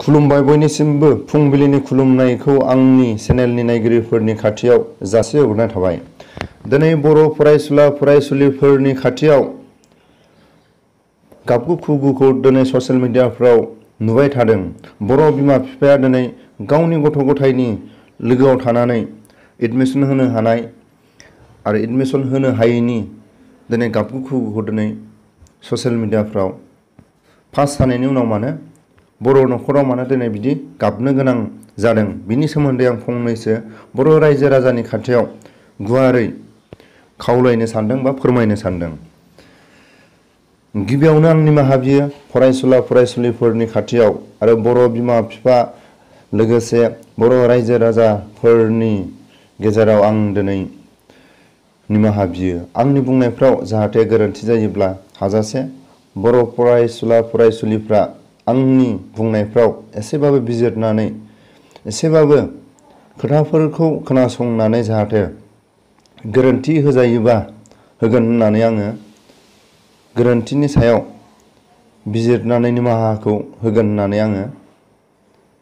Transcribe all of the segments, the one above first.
खुलुमबाय बयनिसिमबो फुंबिलिनि खुलुमनायखौ आंनि चेनेलनि नायगिरिफोरनि खाथियाव जासिहरनाय थाबाय। दिनै बर' फरायसुला फरायसुलिफोरनि खाथियाव गाबगु खुगुखौ दिनै ससियेल मिडियाफ्राव नुबाय थादों। बर' बिमा बिफाया दिनै गावनि गथ' गथायनि लोगोआव थानानै एडमिसन होनो हानाय आरो एडमिसन होनो हायैनि दिनै गाबगु खुगुखौ दिनै ससियेल मिडियाफ्राव पास जानायनि उनाव मानो बर' न'खराव मानो दिनै बिदि गाबनो गोनां जादों, बिनि सोमोन्दै आं फंनैसो बर' रायजो राजानि खाथियाव गुवारै खावलायनो सानदों बा फोरमायनो सानदों। गिबियावनो आं निमाहा बियो फरायसुला फरायसुलिफोरनि खाथियाव आरो बर' बिमा बिफा लोगोसे बर' रायजो राजाफोरनि गेजेराव आं दिनै निमाहा बियो। आंनि बुंनायफ्राव जाहाथे गोरोन्थि जायोब्ला हाजासे बर' फरायसुला फरायसुलिफ्रा आंनि बुंनायफ्राव एसेबाबो बिजिरनानै एसेबाबो खोथाफोरखौ खोनासंनानै जाहाथे गोरोन्थि होजायोबा होगोन होननानै आङो गोरोन्थिनि सायाव बिजिरनानै निमाहाखौ होगोन होननानै आङो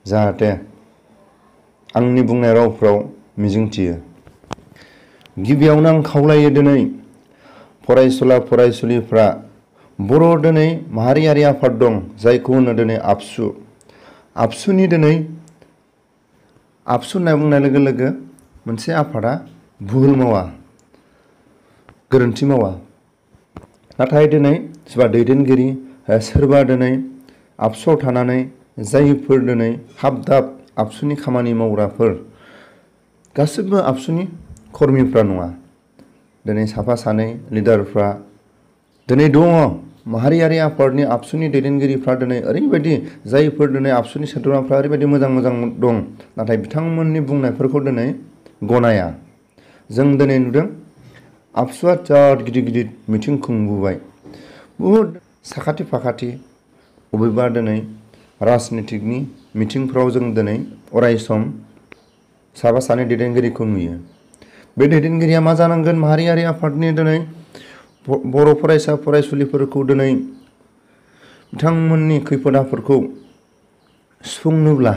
जाहाथे आंनि बुंनाय रावफ्राव मिजिंथियो। गिबियावनो आं खावलायो दिनै फरायसुला फरायसुलिफ्रा बर' दिनै माहारियारि आफाद दं जायखौ होनो दिनै आबसु। आबसुनि दिनै आबसु होनना बुंनाय लोगो लोगो मोनसे आफादा भुल मावा, गोरोन्थि मावा। नाथाय दिनै सोरबा दैदेनगिरि सोरबा दिनै आबसुआव थानानै जायफोर दिनै हाब दाब आबसुनि खामानि मावग्राफोर गासिबो आबसुनि कर्मिफ्रा नङा। दिनै साफा सानै लिडारफ्रा दिनै दङ। माहारियारि आफादनि आबसुनि दैदेनगिरिफ्रा दिनै ओरैबायदि जायफोर दिनै आबसुनि सोद्रोमाफ्रा ओरैबायदि मोजां मोजां दं, नाथाय बिथांमोननि बुंनायफोरखौ दिनै गनाया। जों दिनै नुदों आबसुआ बिराद गिदिर गिदिर मिथिं खुंबोबाय, बुहुद साखाथि फाखाथि बबेबा दिनै राजनितिकनि मिथिंफ्राव जों दिनै अरायसम साफा सानै दैदेनगिरिखौ नुयो। बे दैदेनगिरिया मा जानांगोन? माहारियारि आफादनि दिनै बर' फरायसा फरायसुलिफोरखौ दिनै बिथांमोननि खैफोद आफोदखौ सुफुंनोब्ला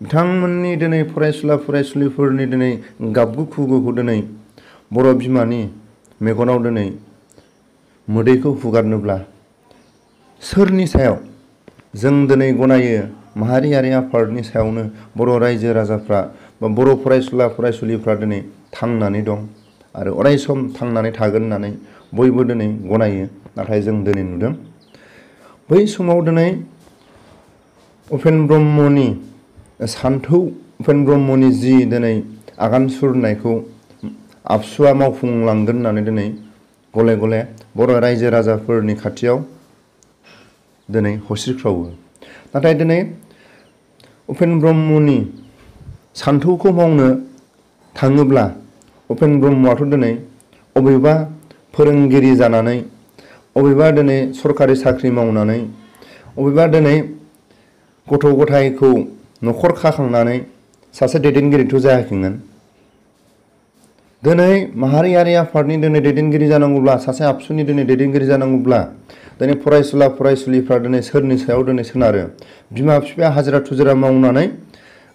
बिथांमोननि दिनै फरायसुला फरायसुलिफोरनि दिनै गाबगु खुगुखौ दिनै बर' बिमानि मेगनाव दिनै मोदैखौ हुगारनोब्ला सोरनि सायाव? जों दिनै गनायो माहारियारि आफादनि सायावनो बर' रायजो राजाफ्रा बा बर' फरायसुला फरायसुलिफ्रा दिनै थांनानै दं आरो अरायसम थांनानै थागोन होननानै बयबो दिनै गनायो। नाथाय जों दिनै नुदों बै समाव दिनै उपेन ब्रह्मनि सान्थौ उपेन ब्रह्मनि जि दिनै आगान सुरनायखौ आबसुआ मावफुंलांगोन होननानै दिनै गले गले बर' रायजो राजाफोरनि खाथियाव दिनै हस्रिख्रावो। नाथाय दिनै उपेन ब्रह्मनि सान्थौखौ मावनो थाङोब्ला उपेन ब्रह्मआथ' दिनै अबेबा फोरोंगिरि जानानै, अबेबा दिनै सरकारि साख्रि मावनानै, अबेबा दिनै गथ' गथायखौ न'खर खाखांनानै सासे दैदेनगिरिथ' जायाखैमोन। दिनै माहारियारि आफादनि दिनै दैदेनगिरि जानांगौब्ला, सासे आबसुनि दिनै दैदेनगिरि जानांगौब्ला दिनै फरायसुला फरायसुलिफ्रा दिनै सोरनि सायाव दिनै सोनारो? बिमा बिफाया हाजिरा थुजिरा मावनानै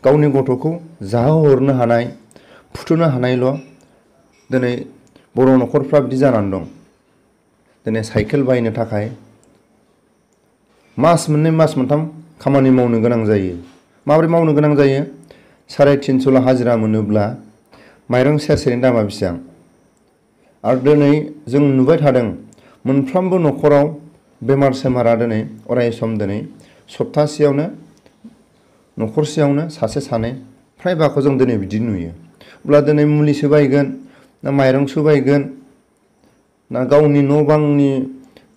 गावनि गथ'खौ जाहोहरनो हानाय, फुथुनो हानायल' दिनै बर' न'खरफ्रा बिदि जानानै दं। दिनै साइकेल बायनो थाखाय मास मोननै मास मोनथाम खामानि मावनो गोनां जायो। माबोरै मावनो गोनां जायो? 350 हाजिरा मोनोब्ला माइरं सेरसेनि दामा बेसेबां? आरो दिनै जों नुबाय थादों मोनफ्रोमबो न'खराव बेमार सेमारा दिनै अरायसम दिनै सप्तासेयावनो न'खरसेयावनो सासे सानै फ्रायबाखौ जों दिनै बिदि नुयो। अब्ला दिनै मुलिसो बायगोन ना माइरंसो बायगोन ना गावनि न' बांनि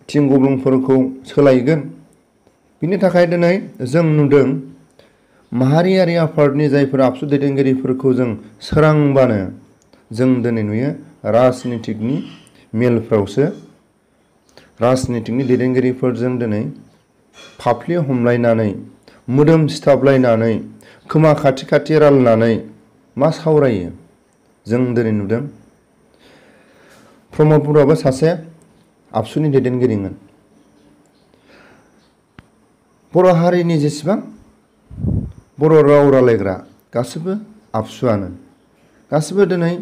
थिं गब्लंफोरखौ सोलायगोन? बिनि थाखाय दिनै जों नुदों माहारियारि आफादनि जायफोर आबसु दैदेनगिरिफोरखौ जों सोरांबानो जों दिनै नुयो राजनितिकनि मेलफ्रावसो राजनितिकनि दैदेनगिरिफोरजों दिनै फाफ्लि हमलायनानै, मोदोम सिथाबलायनानै, खोमा खाथि खाथि राननानै मा सावरायो? जों दिनै नुदों प्रमद बर'आबो सासे आबसुनि दैदेनगिरिमोन। बर' हारिनि जेसेबां बर' राव रायलायग्रा गासिबो आबसुआनो गासिबो दिनै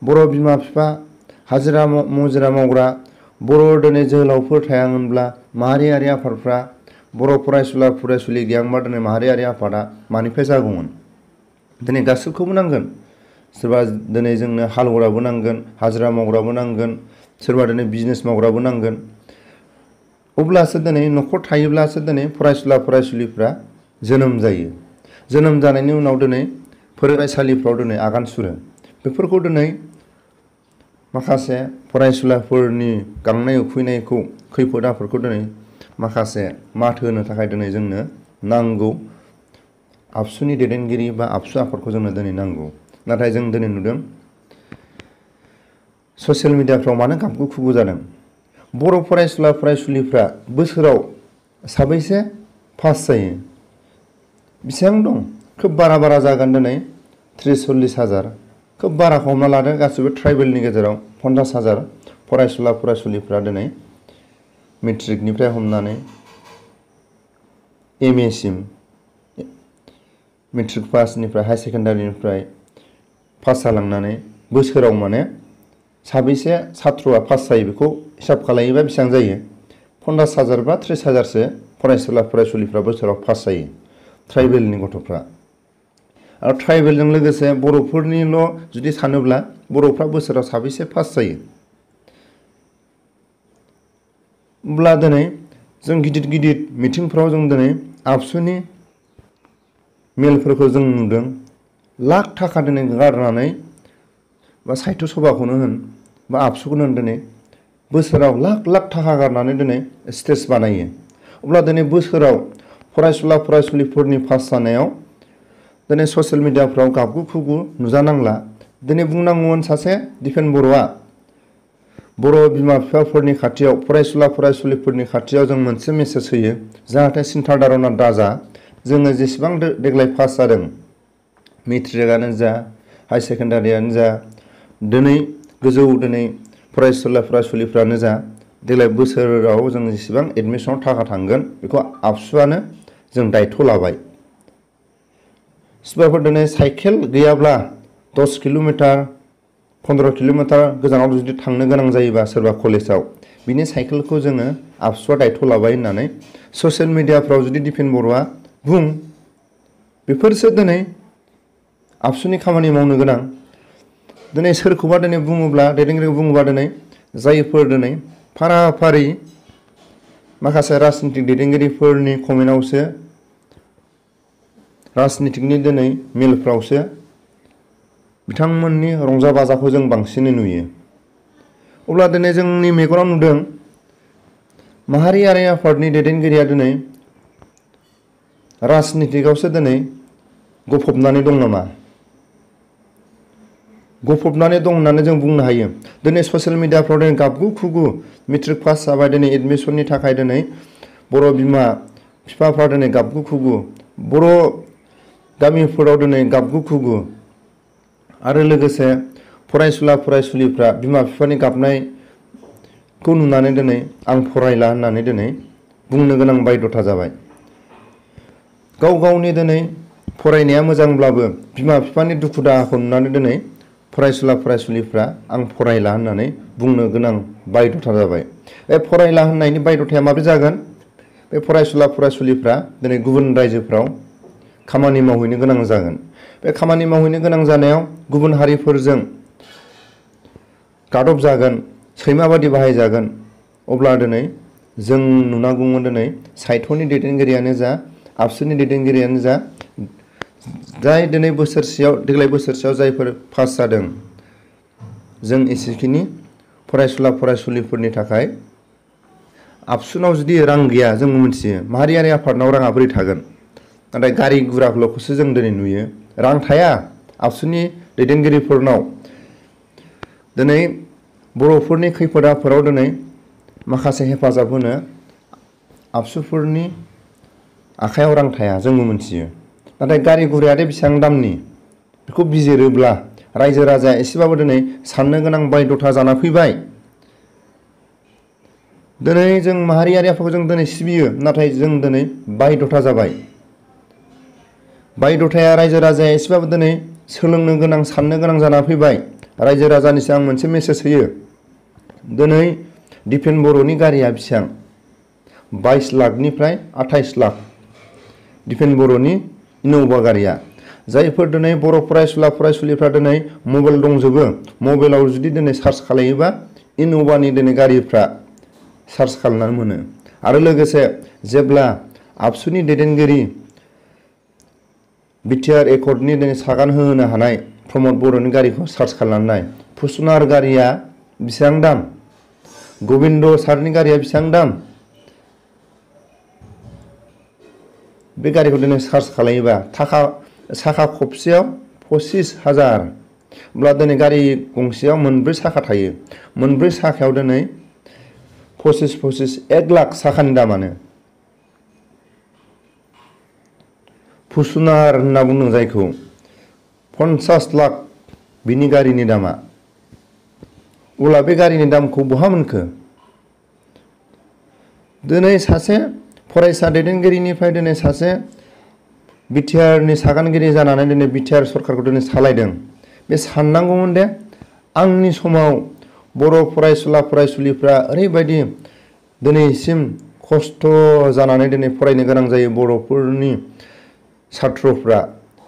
बर' बिमा बिफा हाजिरा मुजिरा मावग्रा बर' दिनै जोहोलावफोर थायामोनब्ला माहारियारि आफादफ्रा बर' फरायसुला फरायसुलि गैयामोनबा दिनै माहारियारि आफादा मानिफ्राय जागौमोन दिनै गासिबखौबो नांगोन सोरबा दिनै जोंनो हालौग्राबो नांगोन हाजिरा मावग्राबो नांगोन सोरबा दिनै बिजनेस मावग्राबो नांगोन अब्लासो दिनै न'खर थायोब्लासो दिनै फरायसुला फरायसुलिफ्रा जोनोम जायो जोनोम जानायनि उनाव दिनै फरायसालिफ्राव दिनै आगान सुरो बेफोरखौ दिनै माखासे फरायसुलाफोरनि गांनाय उखैनायखौ खैफोद आफोदखौ दिनै माखासे माथो होनो थाखाय दिनै जोंनो नांगौ आबसुनि दैदेनगिरि बा आबसु आफादखौ जोंनो दिनै नांगौ नाथाय जों दिनै नुदों ससियेल मिडियाफ्राव मानो गाबगु खुगु जादों बर' फरायसुला फरायसुलिफ्रा बोसोराव साबैसे पास जायो बेसेबां दं खोब बारा जागोन दिनै 30-40,000 खोब बारा हमना लादों गासिबो ट्राइबेलनि गेजेराव 50,000 फरायसुला फरायसुलिफ्रा दिनै मेट्रिकनिफ्राय हमनानै MA सिम मेट्रिक पासनिफ्राय हाई सेकेन्डारिनिफ्राय पास जालांनानै बोसोराव माने साबैसे छात्रआ पास जायो बेखौ हिसाब खालायोबा बेसेबां जायो 50,000 बा 30,000सो फरायसुला फरायसुलिफ्रा बोसोराव पास जायो ट्राइबेलनि गथ'फ्रा आरो ट्राइबेलजों लोगोसे बर'फोरनिल' जुदि सानोब्ला बर'फ्रा बोसोराव साबैसे पास जायो अब्ला दिनै जों गिदिर मिटिंफ्राव जों दिनै आबसुनि मेलफोरखौ जों नुदों लाख थाखा दिनै गारनानै बा साहित्य सभाखौनो होन बा आबसुखौनो होन दिनै बोसोराव लाख थाखा गारनानै दिनै स्टेज बानायो अब्ला दिनै बोसोराव फरायसुला फरायसुलिफोरनि पास जानायाव दिनै ससियेल मिडियाफ्राव गाबगु खुगु नुजानांला दिनै बुंनांगौमोन सासे दिपेन बर'आ बर' बिमा बिफाफोरनि खाथियाव फरायसुला फरायसुलिफोरनि खाथियाव जों मोनसे मेसेज होयो जाहाथे सिन्था दारना दाजा जोङो जेसेबां देग्लाय पास जादों मेट्रिकआनो जा हाई सेकेन्डारियानो जा दिनै गोजौ दिनै फरायसुला फरायसुलिफ्रानो जा देग्लाय बोसोराव जों जेसेबां एडमिसनाव थाखा थांगोन बेखौ आबसुआनो जों दायथ' लाबाय सोरबाफोर दिनै साइकेल गैयाब्ला 10 किल'मिटार 15 किल'मिटार गोजानाव जुदि थांनो गोनां जायोबा सोरबा कलेजाव बिनि साइकेलखौ जोङो आबसुआ दायथ' लाबाय होननानै ससियेल मिडियाफ्राव जुदि दिपेन बर'आ बुं बेफोरसो दिनै आबसुनि खामानि मावनो गोनां दिनै सोरखौबा दिनै बुङोब्ला दैदेनगिरिखौ बुङोबा दिनै जायफोर दिनै फारा फारि माखासे राजनितिक दैदेनगिरिफोरनि कमेन्टआवसो राजनितिकनि दिनै मेलफ्रावसो बिथांमोननि रंजा बाजाखौ जों बांसिनै नुयो अब्ला दिनै जोंनि मेगनाव नुदों माहारियारि आफादनि दैदेनगिरिया दिनै राजनितिकआवसो दिनै गफबनानै दं नामा गफबनानै दं होननानै जों बुंनो हायो दिनै ससियेल मिडियाफ्राव दिनै गाबगु खुगु मेट्रिक पास जाबाय दिनै एडमिसननि थाखाय दिनै बर' बिमा बिफाफ्रा दिनै गाबगु खुगु बर' गामिफोराव दिनै गाबगु खुगु आरो लोगोसे फरायसुला फरायसुलिफ्रा बिमा बिफानि गाबनायखौ नुनानै दिनै आं फरायला होननानै दिनै बुंनो गोनां बायध'था जाबाय गाव गावनि दिनै फरायनाया मोजांब्लाबो बिमा बिफानि दुखु दाहाखौ नुनानै दिनै फरायसुला फरायसुलिफ्रा आं फरायला होननानै बुंनो गोनां बायध'था जाबाय बे फरायला होननायनि बायध'थाया माबोरै जागोन बे फरायसुला फरायसुलिफ्रा दिनै गुबुन रायजोफ्राव खामानि मावहैनो गोनां जागोन बे खामानि मावहैनो गोनां जानायाव गुबुन हारिफोरजों गादब जागोन सैमाबादि बाहायजागोन अब्ला दिनै जों नुनांगौमोन दिनै साहित्यनि दैदेनगिरियानो जा आबसुनि दैदेनगिरियानो जा जाय दिनै देग्लाय बोसोरसेयाव जायफोर पास जादों जों एसेखिनि फरायसुला फरायसुलिफोरनि थाखाय आबसुनाव जुदि रां गैया जों मिथियो माहारियारि आफादनाव राङा बोरै थागोन नाथाय गारि गुराखौल'खौसो जों दिनै नुयो रां थाया आबसुनि दैदेनगिरिफोरनाव दिनै बर'फोरनि खैफोद आफोदाव दिनै माखासे हेफाजाब होनो आबसुफोरनि आखायाव रां थाया जोंबो मिथियो नाथाय गारि गुरायादि बेसेबां दामनि बेखौ बिजिरोब्ला रायजो राजाया एसेबाबो दिनै साननो गोनां बायध'था जाना फैबाय दिनै जों माहारियारि आफादखौ जों दिनै सिबियो नाथाय जों दिनै बायध'था जाबाय बायद'थाया रायजो राजाया एसेबाबो दिनै सोलोंनो गोनां साननो गोनां जाना फैबाय। रायजो राजानिसिम आं मोनसे मेसेज होयो। दिनै दिपेन बर'नि गारिया बेसेबां? 22 लाखनिफ्राय 28 लाख दिपेन बर'नि इन'भा गारिया। जायफोर दिनै बर' फरायसुला फरायसुलिफ्रा दिनै मबाइल दंजोबो, मबाइलाव जुदि दिनै सार्च खालायोबा इन'भानि दिनै गारिफ्रा सार्च खालामनानै मोनो। आरो लोगोसे जेब्ला आबसुनि दैदेनगिरि बिटिआर एकर्डनि दिनै सागान होनो हानाय प्रमद बर'नि गारिखौ सार्च खालामनाय, फुसुनार गारिया बेसेबां दाम, गबिन्द सारनि गारिया बेसेबां दाम, बे गारिखौ दिनै सार्च खालायोबा साखा खबसेयाव 25,000। अब्ला दिनै गारि गंसेयाव मोनब्रै साखा थायो। मोनब्रै साखायाव दिनै 25 1 लाख साखानि दामानो। फुसुनार होनना बुंदों जायखौ 50 लाख बिनि गारिनि दामा। अब्ला बे गारिनि दामखौ बहा मोनखो? दिनै सासे फरायसा दैदेनगिरिनिफ्राय दिनै सासे बिटिआरनि सागानगिरि जानानै दिनै बिटिआर सरकारखौ दिनै सालायदों। बे साननांगौमोन दे आंनि समाव बर' फरायसुला फरायसुलिफ्रा ओरैबायदि दिनैसिम खस्थ' जानानै दिनै फरायनो गोनां जायो बर'फोरनि सात्रफ्रा।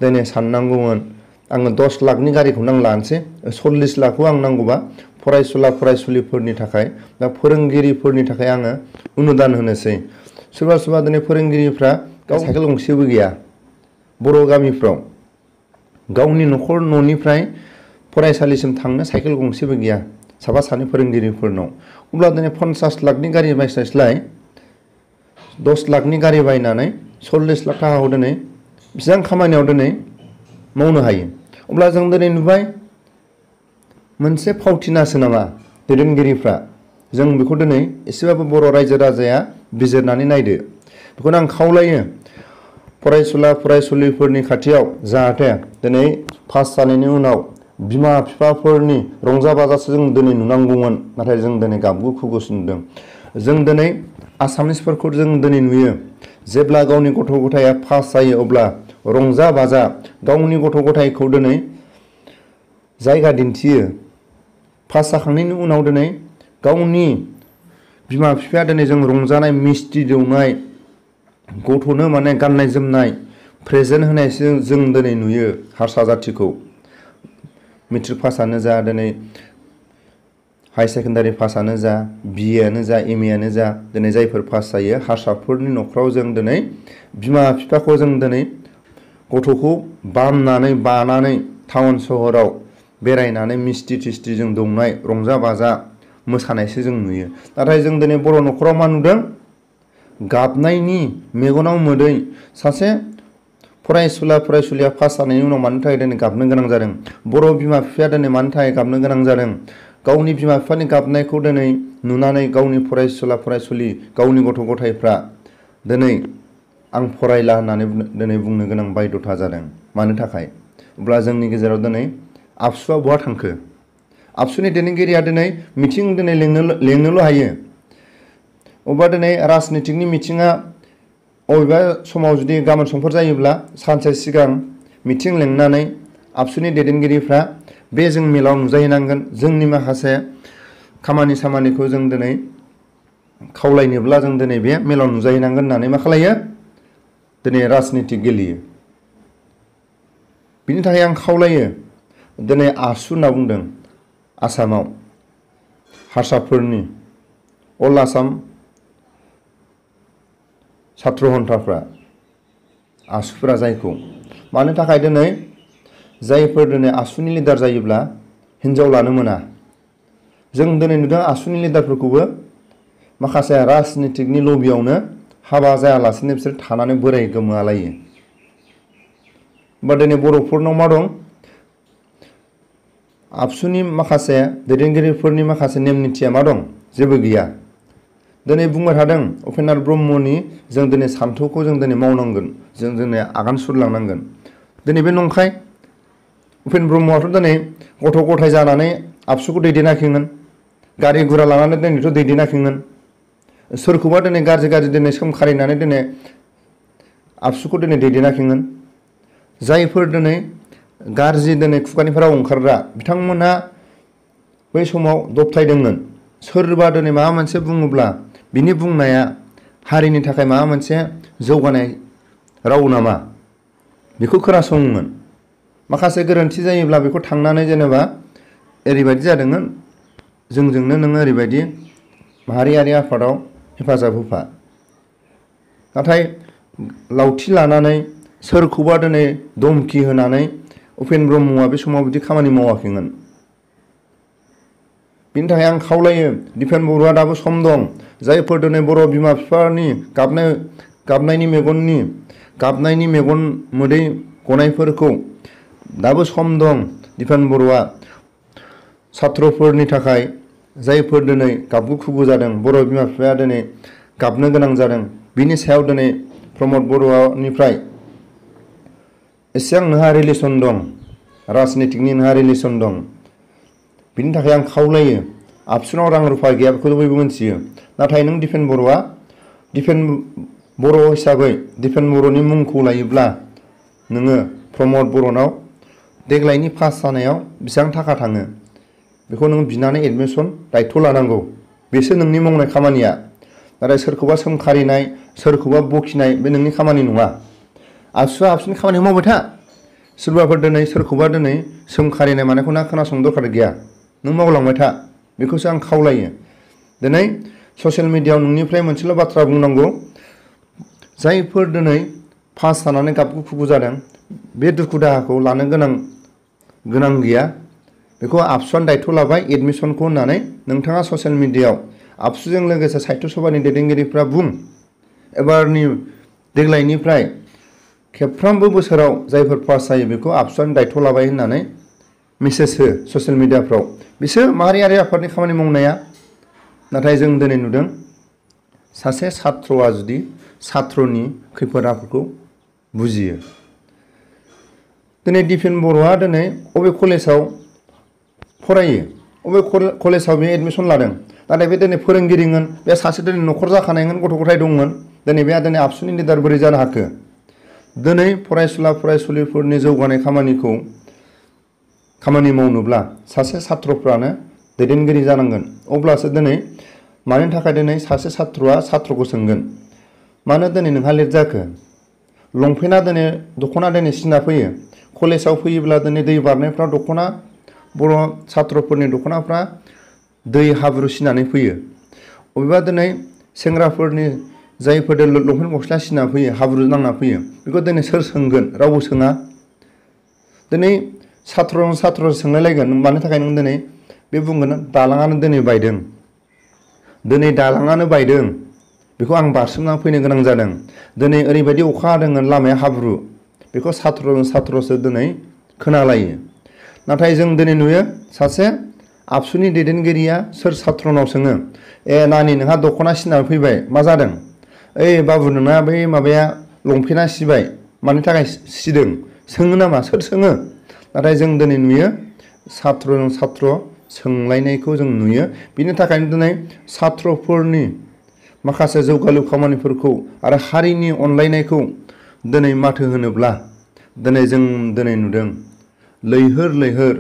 दिनै साननांगौमोन आङो 10 लाखनि गारिखौनो आं लानोसै, 40 लाखखौ आं नांगौबा फरायसुला फरायसुलिफोरनि थाखाय बा फोरोंगिरिफोरनि थाखाय आङो अनुदान होनोसै। सोरबा सोरबा दिनै फोरोंगिरिफ्रा गाव साइकेल गंसेबो गैया। बर' गामिफ्राव गावनि न'निफ्राय फरायसालिसिम थांनो साइकेल गंसेबो गैया साफा सानै फोरोंगिरिफोरनाव। अब्ला दिनै 50 लाखनि गारि बायस्लायस्लाय 10 लाखनि गारि बायनानै 40 लाख थाखाखौ दिनै बेसेबां खामानियाव दिनै मावनो हायो। अब्ला जों दिनै नुबाय मोनसे फावथिनासो नामा दैदेनगिरिफ्रा। जों बेखौ दिनै एसेबाबो बर' रायजो राजाया बिजिरनानै नायदो। बेखौनो आं खावलायो फरायसुला फरायसुलिफोरनि खाथियाव जाहाथे दिनै पास जानायनि उनाव बिमा बिफाफोरनि रंजा बाजासो जों दिनै नुनांगौमोन, नाथाय जों दिनै गाबगु खुगुसो नुदों। जों दिनै आसामिसफोरखौ जों दिनै नुयो जेब्ला गावनि गथ' गथाया पास जायो अब्ला रंजा बाजा गावनि गथ' गथायखौ दिनै जायगा दिन्थियो। पास जाखांनायनि उनाव दिनै गावनि बिमा बिफाया दिनै जों रंजानाय मिस्टि दौनाय, गथ'नो माने गाननाय जोमनाय प्रेजेन्ट होनायसो जों दिनै नुयो हारसा जाथिखौ। मेट्रिक पासआनो जा, दिनै हाई सेकेन्डारि पासआनो जा, बिएआनो जा, एमएआनो जा, दिनै जायफोर पास जायो हारसाफोरनि न'खराव जों दिनै बिमा बिफाखौ जों दिनै गथ'खौ बामनानै बानानै टाउन सहराव बेरायनानै मिस्टि थिस्टि जों दौनाय रंजा बाजा मोसानायसो जों नुयो। नाथाय जों दिनै बर' न'खराव मा नुदों? गाबनायनि मेगनाव मोदै। सासे फरायसुला फरायसुलिया पास जानायनि उनाव मानि थाखाय दिनै गाबनो गोनां जादों? बर' बिमा बिफाया दिनै मानि थाखाय गाबनो गोनां जादों? गावनि बिमा बिफानि गाबनायखौ दिनै नुनानै गावनि फरायसुला फरायसुलि गावनि गथ' गथायफ्रा दिनै आं फरायला होननानै दिनै बुंनो गोनां बायध'था जादों। मानो थाखाय? अब्ला जोंनि गेजेराव दिनै आबसुआ बहा थांखो? आबसुनि दैदेनगिरिया दिनै मिथिं दिनै लेंनोल' हायो। अबेबा दिनै राजनितिकनि मिथिङा अबेबा समाव जुदि गाबोन समफोर जायोब्ला सानसे सिगां मिथिं लेंनानै आबसुनि दैदेनगिरिफ्रा बे जों मेलाव नुजाहैनांगोन। जोंनि माखासे खामानि सामानिखौ जों दिनै खावलायनोब्ला जों दिनै बे मेलाव नुजाहैनांगोन होननानै मा खालायो? दिनै राजनितिक गेलेयो। बिनि थाखाय आं खावलायो दिनै आसु होनना बुंदों आसामाव हारसाफोरनि अल आसाम सात्र हन्थाफ्रा आसुफोरा जायखौ मानो थाखाय दिनै जायफोर दिनै आसुनि लिडार जायोब्ला हिनजाव लानो मोना। जों दिनै नुदों आसुनि लिडारफोरखौबो माखासे राजनितिकनि लबियावनो हाबा जायालासेनो बिसोर थानानै बोराय गोमालायो। होमबा दिनै बर'फोरनाव मा दं? आबसुनि माखासे दैदेनगिरिफोरनि माखासे नेम निथिया मा दं? जेबो गैया। दिनै बुंबाय थादों उपेन्द्र ब्रह्मनि जों दिनै सान्थौखौ जों दिनै मावनांगोन, जों दिनै आगान सुरलांनांगोन। दिनै बे नंखाय। उपेन्द्र ब्रह्मआथ' दिनै गथ' गथाय जानानै आबसुखौ दैदेनाखैमोन, गारि गुरा लानानै दिनैथ' दैदेनाखैमोन। सोरखौबा दिनै गाज्रि दिनै सोंखारिनानै दिनै आबसुखौ दिनै दैदेनाखैमोन। जायफोर दिनै गाज्रि दिनै खुगानिफ्राय ओंखारग्रा बिथांमोनहा बै समाव दबथायदोंमोन। सोरबा दिनै माबा मोनसे बुङोब्ला बिनि बुंनाया हारिनि थाखाय माबा मोनसे जौगानाय राव नामा बेखौ खोनासङोमोन। माखासे गोरोन्थि जायोब्ला बेखौ थांनानै जेनेबा ओरैबायदि जादोंमोन जोंजोंनो नोङो ओरैबायदि माहारियारि आफादाव हेफाजाब होफा। नाथाय लावथि लानानै सोरखौबा दिनै धमखि होनानै उपेन ब्रह्मआ बे समाव बिदि खामानि मावाखैमोन। बिनि थाखाय आं खावलायो दिपेन बर'आ दाबो सम दं। जायफोर दिनै बर' बिमा बिफानि गाबनायनि मेगन मोदै गनायफोरखौ दाबो सम दं। दिपेन बर'आ सात्रफोरनि थाखाय जायफोर दिनै गाबगु खुगु जादों, बर' बिमा बिफाया दिनै गाबनो गोनां जादों, बिनि सायाव दिनै प्रमद बर'निफ्राय एसेबां नोंहा रिलेसन दं, राजनितिकनि नोंहा रिलेसन दं। बिनि थाखाय आं खावलायो, आबसुनाव रां रुफा गैया बेखौ बयबो मिथियो। नाथाय नों दिपेन बर'आ दिपेन बर' हिसाबै दिपेन बर'नि मुंखौ लायोब्ला नोङो प्रमद बर'नाव देग्लायनि पास जानायाव बेसेबां थाखा थाङो बेखौ नों बिनानै एडमिसन दायथ' लानांगौ। बेसो नोंनि मावनाय खामानिया। नाथाय सोरखौबा सोंखारिनाय, सोरखौबा बखिनाय बे नोंनि खामानि नङा। आबसुआ आबसुनि खामानिखौ मावबाय था। सोरबाफोर दिनै सोरखौबा दिनै सोंखारिनाय मानायखौ ना खोनासंनो दरखार गैया। नों मावलांबाय था बेखौसो आं खावलायो। दिनै ससियेल मिडियाआव नोंनिफ्राय मोनसेल' बाथ्रा बुंनांगौ, जायफोर दिनै पास जानानै गाबगु खुगु जादों बे दुखु दाहाखौ लानो गोनां गैया। बेखौ आबसुआनो दायथ' लाबाय एडमिसनखौ होननानै नोंथाङा ससियेल मिडियाआव आबसुजों लोगोसे साहित्य सभानि दैदेनगिरिफ्रा बुं, देग्लायनिफ्राय खेबफ्रामबो बोसोराव जायफोर पास जायो बेखौ आबसुआनो दायथ' लाबाय होननानै मेसेज हो ससियेल मिडियाफ्राव। बिसोर माहारियारि आफादनि खामानि मावनाया। नाथाय जों दिनै नुदों सासे सात्रआ जुदि सात्रनि खैफोद आफोदखौ बुजियो। दिनै दिपेन बर'आ दिनै अबे कलेजाव फरायो, अबे कलेजाव बे एडमिसन लादों। नाथाय बे दिनै फोरोंगिरिमोन, बे सासे दिनै न'खर जाखानायमोन, गथ' गथाय दंमोन। दिनै बे दिनै आबसुनि लिडार बोरै जानो हाखो? दिनै फरायसुला फरायसुलिफोरनि जौगानाय खामानि मावनोब्ला सासे सात्रफ्रानो दैदेनगिरि जानांगोन। अब्लासो दिनै मानि थाखाय दिनै सासे सात्रआ सात्रखौ सोंगोन, मानो दिनै नोंहा लेट जाखो? लंपेन्टआ दिनै दख'ना दिनै सिना फैयो। कलेजाव फैयोब्ला दिनै दै बारनायफ्रा दख'ना, बर' सात्रफोरनि दख'नाफ्रा दै हाब्रु सिनानै फैयो। अबेबा दिनै सेंग्राफोरनि जायफोर लंपेन्ट गस्ला सिना फैयो, हाब्रु नांना फैयो, बेखौ दिनै सोर सोंगोन? रावबो सोङा। दिनै सात्रजों सात्र सोंलायलायगोन। मानि थाखाय नों दिनै बे बुंगोन दालाङानो दिनै बायदों। दिनै दालाङानो बायदों, बेखौ आं बारसोमना फैनो गोनां जादों। दिनै ओरैबायदि अखा हादोंमोन, लामाया हाब्रु, बेखौ सात्रजों सात्रसो दिनै खोनालायो। नाथाय जों दिनै नुयो सासे आबसुनि दैदेनगिरिया सोर सात्रनाव सोङो, ए नानि नोंहा दख'ना सिनानै फैबाय, मा जादों? ओइ बाबु नोंना बै माबाया लंपेन्टआ सिबाय, मानि थाखाय सिदों? सोङो नामा? सोर सोङो? नाथाय जों दिनै नुयो सात्रजों सात्र सोंलायनायखौ जों नुयो। बिनि थाखायनो दिनै सात्रफोरनि माखासे जौगालु खामानिफोरखौ आरो हारिनि अनलायनायखौ दिनै माथो होनोब्ला दिनै जों नुदों लैहोर लैहोर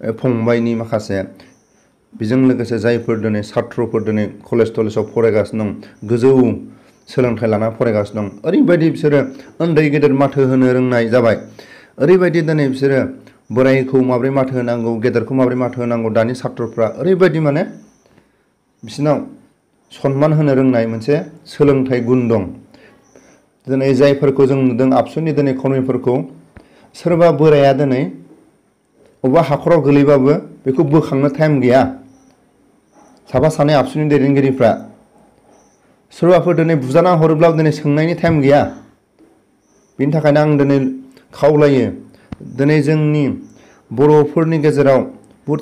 फंबायनि माखासे बेजों लोगोसे जायफोर दिनै सात्रफोर दिनै कलेज थलेजाव फरायगासिनो दं, गोजौ सोलोंथाइ लाना फरायगासिनो दं, ओरैबायदि बिसोरो उन्दै गेदेर माथो होनो रोंनाय जाबाय। ओरैबायदि दिनै बिसोरो बोरायखौ माबोरै माथो होनांगौ, गेदेरखौ माबोरै माथो होनांगौ, दानि सात्रफ्रा ओरैबायदि माने बिसोरनाव सनमान होनो रोंनाय मोनसे सोलोंथाइ गुन दं। दिनै जायफोरखौ जों नुदों आबसुनि दिनै खर्मिफोरखौ, सोरबा बोराया दिनै अबेबा हाखराव गोलैबाबो बेखौ बोखांनो टाइम गैया। साफा सानै आबसुनि दैदेनगिरिफ्रा सोरबाफोर दिनै बुजाना हरोब्लाबो दिनै सोंनायनि टाइम गैया। बिनि थाखायनो आं दिनै खावलायो, दिनै जोंनि बर'फोरनि गेजेराव बहुद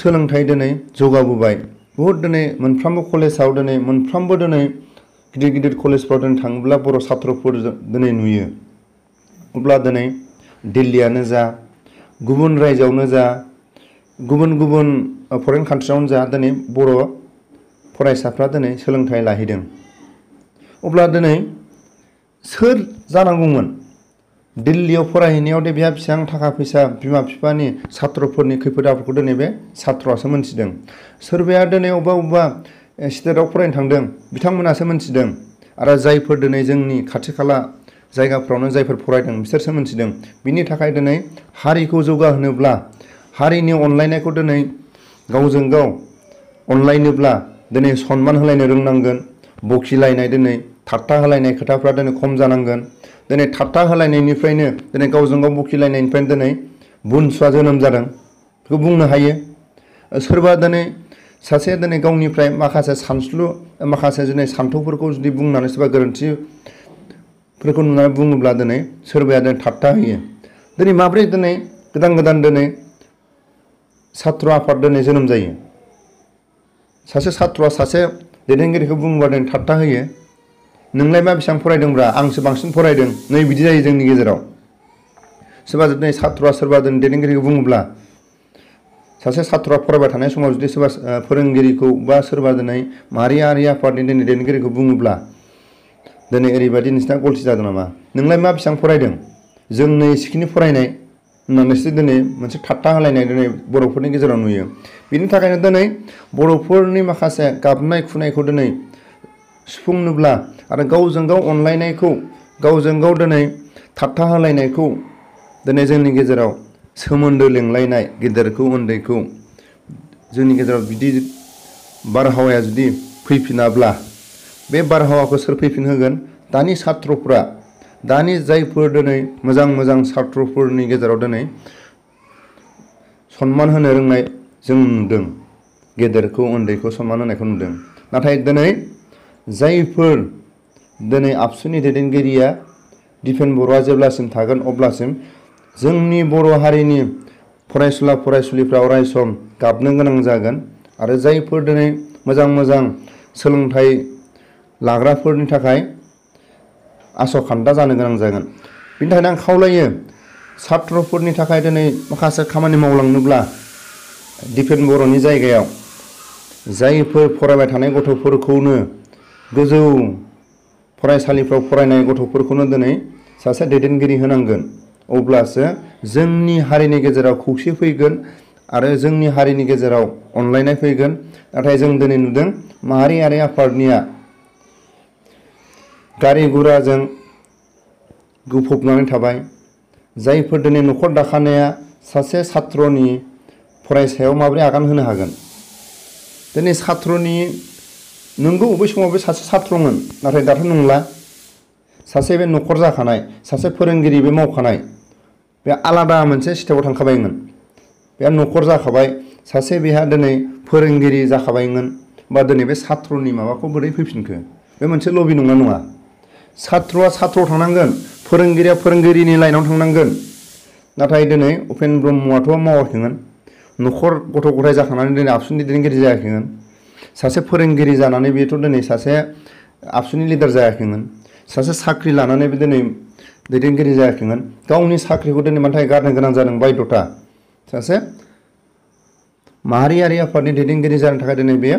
सोलोंथाइ दिनै जौगाबोबाय। बहुद दिनै मोनफ्रोमबो कलेजाव दिनै मोनफ्रोमबो दिनै गिदिर गिदिर कलेजफ्राव दिनै थाङोब्ला बर' सात्रफोर दिनै नुयो। अब्ला दिनै दिल्लीयानो जा, गुबुन रायजोआवनो जा, गुबुन गुबुन फरेन कान्ट्रियावनो जा, दिनै बर' फरायसाफ्रा दिनै सोलोंथाइ लाहैदों। अब्ला दिनै सोर जानांगौमोन? दिल्लीयाव फरायहैनायाव दे बेहा बेसेबां थाखा फैसा बिमा बिफानि छात्रफोरनि खैफोद आफोदखौ दिनै बे छात्रआसो मोनथिदों। सोरबाया दिनै अबेबा स्टेटआव फरायनो थांदों बिथांमोनासो मोनथिदों आरो जायफोर दिनै जोंनि खाथि खाला जायगाफ्रावनो जायफोर फरायदों बिसोरसो मोनथिदों। बिनि थाखाय दिनै हारिखौ जौगाहोनोब्ला हारिनि अनलायनायखौ दिनै गावजों गाव अनलायनोब्ला दिनै सनमान होलायनो रोंनांगोन। बखिलायनाय दिनै ठाट्टा होलायनाय खोथाफ्रा दिनै खम जानांगोन। दिनै ठाट्टा होलायनायनिफ्रायनो दिनै गावजों गाव बखिलायनायनिफ्रायनो दिनै बुनसुआ जोनोम जादों बेखौ बुंनो हायो। सोरबा दिनै सासे दिनै गावनिफ्राय माखासे सानस्लु माखासे दिनै सान्थौफोरखौ जुदि बुंनानै सोरबा गोरोन्थिफोरखौ नुनानै बुङोब्ला दिनै सोरबाया दिनै ठाट्टा होयो। दिनै माब्रै दिनै गोदान गोदान दिनै छात्र आफाद दिनै जोनोम जायो। सासे छात्रआ सासे दैदेनगिरिखौ बुङोबा दिनै ठाट्टा होयो। नोंलाय मा बेसेबां फरायदोंब्रा आंसो बांसिन फरायदों नै बिदि जायो जोंनि गेजेराव। सोरबा दिनै छात्रआ सोरबा दिनै दैदेनगिरिखौ बुङोब्ला सासे छात्रआ फरायबाय थानाय समाव जुदि सोरबा फोरोंगिरिखौ बा सोरबा दिनै माहारियारि आफादनि दिनै दैदेनगिरिखौ बुङोब्ला दिनै ओरैबायदि नोंसिना गलथि जादों नामा नोंलाय मा बेसेबां फरायदों जों नै एसेखिनि फरायनाय होननानैसो दिनै मोनसे ठाट्टा होलायनाय दिनै बर'फोरनि गेजेराव नुयो। बिनि थाखायनो दिनै बर'फोरनि माखासे गाबनाय खुनायखौ दिनै सुफुंनोब्ला आरो गावजों गाव अनलायनायखौ गावजों गाव दिनै ठाट्टा होलायनायखौ दिनै जोंनि गेजेराव सोमोन्दो लिंलायनाय गेदेरखौ उन्दैखौ जोंनि गेजेराव बिदि बारहावाया जुदि फैफिनाब्ला बे बारहावाखौ सोर फैफिनहोगोन? दानि छात्रफ्रा दानि जायफोर दिनै मोजां मोजां छात्रफोरनि गेजेराव दिनै सनमान होनो रोंनाय जों नुदों। गेदेरखौ उन्दैखौ सनमान होनायखौ नुदों। नाथाय दिनै जायफोर दिनै आबसुनि दैदेनगिरिया दिपेन बर'आ जेब्लासिम थागोन अब्लासिम जोंनि बर' हारिनि फरायसुला फरायसुलिफ्रा अराय सम गाबनो गोनां जागोन आरो जायफोर दिनै मोजां मोजां सोलोंथाइ लाग्राफोरनि थाखाय आसखान्दा जानो गोनां जागोन। बिनि थाखायनो आं खावलायो छात्रफोरनि थाखाय दिनै माखासे खामानि मावलांनोब्ला दिपेन बर'नि जायगायाव जायफोर फरायबाय थानाय गथ'फोरखौनो गोजौ फरायसालिफ्राव फरायनाय गथ'फोरखौनो दिनै सासे दैदेनगिरि होनांगोन। अब्लासो जोंनि हारिनि गेजेराव खौसे फैगोन आरो जोंनि हारिनि गेजेराव अनलायनाय फैगोन। नाथाय जों दिनै नुदों माहारियारि आफादनिया गारि गुराजों गुफबनानै थाबाय। जायफोर दिनै न'खर दाखानाया सासे छात्रनि फरायसायाव माबोरै आगान होनो हागोन? दिनै छात्रनि नोंगौ बै समाव बे सासे छात्रमोन नाथाय दाथ' नंला। सासे बे न'खर जाखानाय सासे फोरोंगिरि बे मावखानाय बे आलादा मोनसे स्टेपआव थांखाबायमोन। बे न'खर जाखाबाय सासे बेहा दिनै फोरोंगिरि जाखाबायमोन बा दिनै बे छात्रनि माबाखौ बोरै फैफिनखो? बे मोनसे लबि नंना नङा? छात्रआ छात्रआव थांनांगोन फोरोंगिरिया फोरोंगिरिनि लाइनाव थांनांगोन। नाथाय दिनै उपेन ब्रह्मआथ' मावाखैमोन। न'खर गथ' गथाय जाखांनानै दिनै आबसुनि दैदेनगिरि जायाखैमोन। सासे फोरोंगिरि जानानै बेथ' दिनै सासे आबसुनि लिडार जायाखैमोन। सासे साख्रि लानानैबो दिनै दैदेनगिरि जायाखैमोन। गावनि साख्रिखौ दिनै मानि थाखाय गारनो गोनां जादों बायध'था। सासे माहारियारि आफादनि दैदेनगिरि जानो थाखाय दिनै बे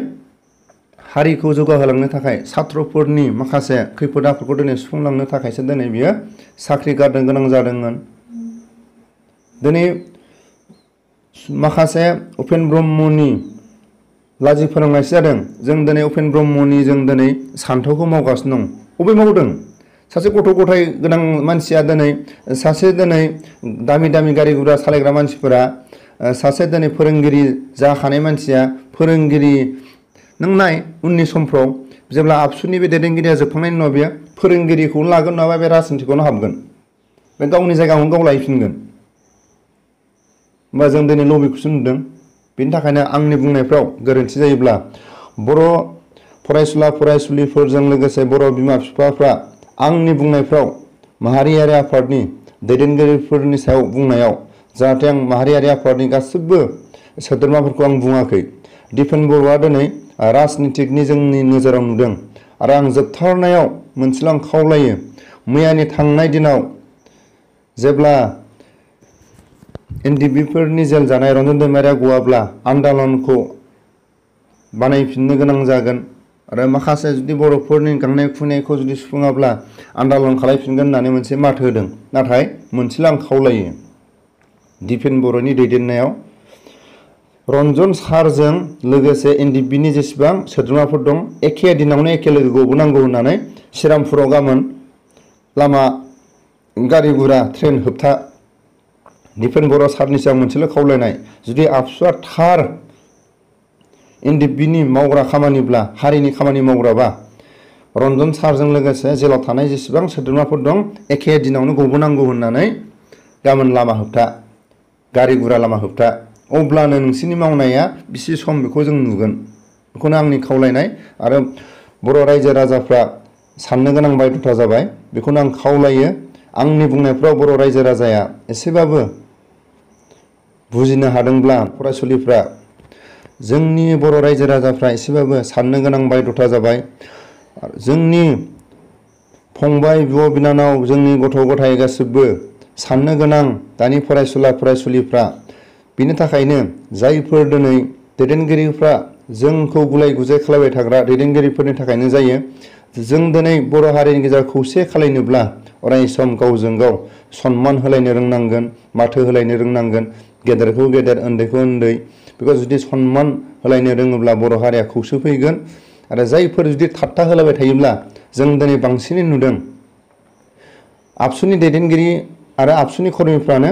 हारिखौ जौगाहोलांनो थाखाय छात्रफोरनि माखासे खैफोद आफोदखौ दिनै सुफुंलांनो थाखायसो दिनै बियो साख्रि गारनो गोनां जादोंमोन। दिनै माखासे उपेन ब्रह्मनि लाजि फोनांनायसो जादों। जों दिनै उपेन ब्रह्मनि जों दिनै सान्थौखौ मावगासिनो दं। बबे मावदों? सासे गथ' गथाय गोनां मानसिया दिनै सासे दिनै दामि दामि गारि गुरा सालायग्रा मानसिफोरा सासे दिनै फोरोंगिरि जाखानाय मानसिया फोरोंगिरि नों नाय उननि समफ्राव जेब्ला आबसुनि बे दैदेनगिरिया जोबखांनायनि उनाव बेयो फोरोंगिरिखौनो लागोन नङाबा बे राजनितिखौनो हाबगोन। बे गावनि जायगाखौनो गाव लायफिनगोन। होमबा जों दिनै लबिखौसो नुदों। बेनि थाखायनो आंनि बुंनायफ्राव गोरोन्थि जायोब्ला बर' फरायसुला फरायसुलिफोरजों लोगोसे बर' बिमा बिफाफ्रा आंनि बुंनायफ्राव माहारियारि आफादनि दैदेनगिरिफोरनि सायाव बुंनायाव जाहाथे आं माहारियारि आफादनि गासिबो सोद्रोमाफोरखौ आं बुङाखै। दिपेन बर'आ दिनै राजनितिकनि जोंनि नोजोराव नुदों आरो आं जोबथारनायाव मोनसेल' आं खावलायो मैयानि थांनाय दिनाव जेब्ला एनडिबिफोरनि जेल जानाय रन्जन दैमारिया गवाब्ला आन्दालनखौ बानायफिननो गोनां जागोन आरो माखासे जुदि बर'फोरनि गांनाय उखैनायखौ जुदि सुफुङाब्ला आन्दालन खालामफिनगोन होननानै मोनसे माथो होदों। नाथाय मोनसेल' आं खावलायो, दिपेन बर'नि दैदेननायाव रन्जन सारजों लोगोसे एनडिएफबिनि जेसेबां सोद्रोमाफोर दं एखे दिनावनो एखे लोगो गबोनांगौ होननानै श्रीरामपुराव गाबोन लामा गारि गुरा ट्रेन होबथा। दिपेन बर' सारनि सायाव मोनसेल' खावलायनाय, जुदि आबसुआ थार एनडिएफबिनि मावग्रा खामानिब्ला, हारिनि खामानि मावग्राबा रन्जन सारजों लोगोसे जेलाव थानाय जेसेबां सोद्रोमाफोर दं एखे दिनावनो गबोनांगौ होननानै गाबोन लामा होबथा, गारि गुरा लामा होबथा। अब्लानो नोंसिनि मावनाया बेसे सम बेखौ जों नुगोन। बेखौनो आंनि खावलायनाय। आरो बर' रायजो राजाफ्रा साननो गोनां बायध'था जाबाय। बेखौनो आं खावलायो, आंनि बुंनायफ्राव बर' रायजो राजाया एसेबाबो बुजिनो हादोंब्ला, फरायसुलिफ्रा जोंनि बर' रायजो राजाफ्रा एसेबाबो साननो गोनां बायध'था जाबाय। जोंनि फंबाय बिब' बिनानाव, जोंनि गथ' गथाय गासिबो साननो गोनां दानि फरायसुला फरायसुलिफ्रा। बिनि थाखायनो जायफोर दिनै दैदेनगिरिफ्रा जोंखौ गुलाय गुजाय खालामबाय थाग्रा दैदेनगिरिफोरनि थाखायनो जायो। जों दिनै बर' हारिनि गेजेराव खौसे खालायनोब्ला अराय सम गावजों गाव सनमान होलायनो रोंनांगोन, माथो होलायनो रोंनांगोन, गेदेरखौ गेदेर उन्दैखौ उन्दै। बेखौ जुदि सनमान होलायनो रोङोब्ला बर' हारिया खौसे फैगोन। आरो जायफोर जुदि थाट्टा होलायबाय थायोब्ला, जों दिनै बांसिनै नुदों आबसुनि दैदेनगिरि आरो आबसुनि कर्मिफ्रानो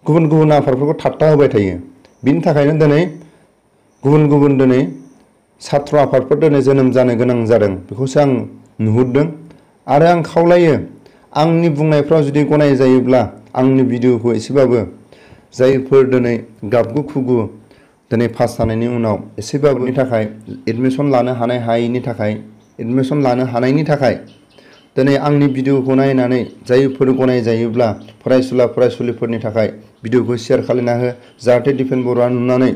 गुबुन गुबुन आफादफोरखौ थाट्टा होबाय थायो। बिनि थाखायनो दिनै गुबुन गुबुन दिनै सात्र आफादफोर दिनै जोनोम जानो गोनां जादों। बेखौसो आं नुहुरदों। आरो आं खावलायो, आंनि बुंनायफ्राव जुदि गनाय जायोब्ला आंनि भिडिअखौ एसेबाबो जायफोर दिनै गाबगु खुगु दिनै पास जानायनि उनाव एसेबाबोनि थाखाय एडमिसन लानो हायैनि थाखाय एडमिसन लानो हानायनि थाखाय दिनै आंनि भिडिअखौ नायनानै जायफोर गनाय जायोब्ला फरायसुला फरायसुलिफोरनि थाखाय भिडिअखौ शेयार खालामना हो। जाहाथे दिपेन बर'आ नुनानै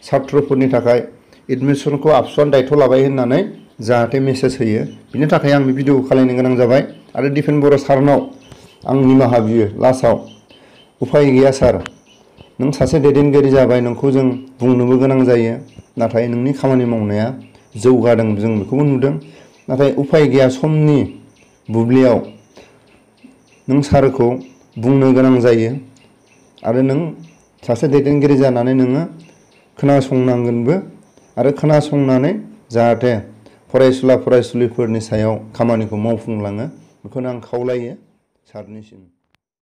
सात्रफोरनि थाखाय एडमिसनखौ आबसुआनो दायथ' लाबाय होननानै जाहाथे मेसेज होयो। बिनि थाखाय आं बे भिडिअखौ खालामनो गोनां जाबाय। आरो दिपेन बर' सारनाव आं निमाहा बियो लास्टआव, उफाय गैया सार, नों सासे दैदेनगिरि जाबाय, नोंखौ जों बुंनोबो गोनां जायो। नाथाय नोंनि खामानि मावनाया जौगादों, जों बेखौबो नुदों। नाथाय उफाय गैया, समनि बुब्लियाव नों सारखौ बुंनो गोनां जायो। आरो नों सासे दैदेनगिरि जानानै नोङो खोनासंनांगोनबो। आरो खोनासंनानै जाहाथे फरायसुला फरायसुलिफोरनि सायाव खामानिखौ मावफुंलाङो, बेखौनो आं खावलायो सारनिसिम।